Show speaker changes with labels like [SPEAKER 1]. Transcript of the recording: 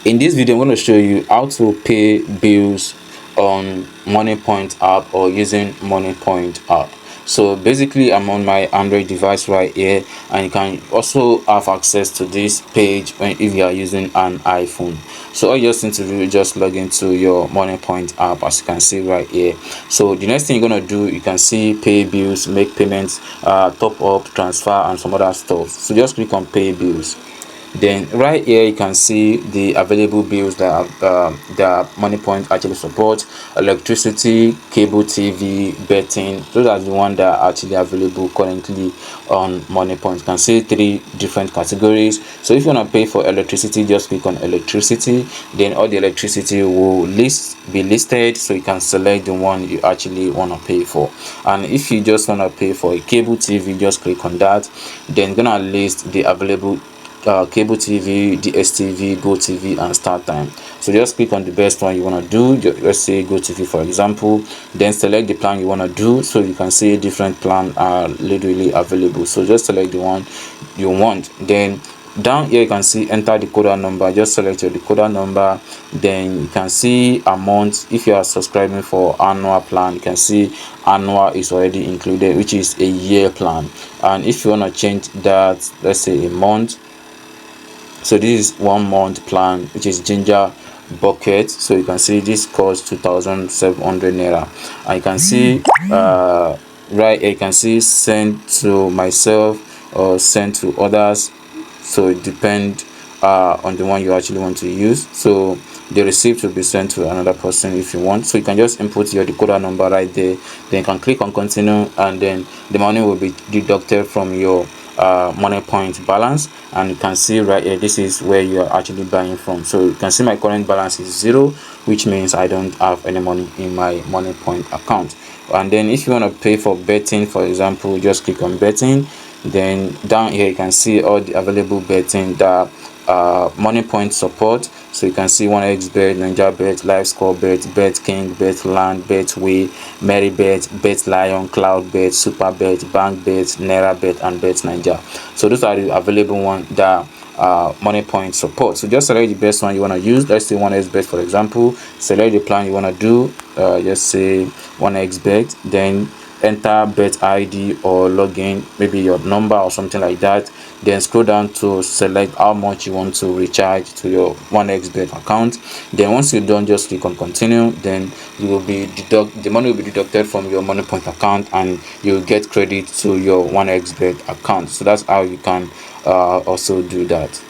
[SPEAKER 1] In this video, I'm going to show you how to pay bills on Moniepoint app or using Moniepoint app. So basically, I'm on my Android device right here, and you can also have access to this page if you are using an iPhone. So all you just need to do is just log into your Moniepoint app, as you can see right here. So the next thing you're gonna do, you can see pay bills, make payments, top up, transfer, and some other stuff. So just click on pay bills. Then right here you can see the available bills that Moniepoint actually supports: electricity, cable TV, betting. Those are the ones that are actually available currently on Moniepoint. You can see 3 different categories. So if you want to pay for electricity, just click on electricity. Then all the electricity will be listed, so you can select the one you actually want to pay for. And if you just want to pay for a cable TV, just click on that. Then gonna list the available cable TV, DSTV, GoTV, and StarTime. So just click on the best one you want to do. Let's say GoTV for example. Then select the plan you want to do. So you can see different plans are literally available. So just select the one you want. Then down here you can see enter decoder number. Just select your decoder number. Then you can see amount. If you are subscribing for annual plan, you can see annual is already included, which is a year plan. And if you want to change that, let's say a month, so this is 1 month plan, which is ginger bucket. So you can see this costs 2,700 naira, and you can see right here you can see send to myself or send to others. So it depends on the one you actually want to use. So the receipt will be sent to another person if you want. So you can just input your decoder number right there. Then you can click on continue, and then the money will be deducted from your Moniepoint balance. And you can see right here, this is where you are actually buying from. So you can see my current balance is 0, which means I don't have any money in my Moniepoint account. And then if you want to pay for betting, for example, just click on betting. Then down here you can see all the available betting that Moniepoint support. So you can see 1xBet, NinjaBet, Live Score Bet, Bet King, Bet Land, Betway, Merrybet, Bet Lion, Cloudbet, Superbet, BankBet, NairaBet, and Bet Ninja. So those are the available ones that Moniepoint support. So just select the best one you want to use. Let's say 1xBet for example. Select the plan you want to do. Just say 1xBet. Then enter bet ID or login, maybe your number or something like that. Then scroll down to select how much you want to recharge to your 1xBet account. Then once you're done, just click on continue. Then you will be the money will be deducted from your Moniepoint account, and you'll get credit to your 1xBet account. So that's how you can also do that.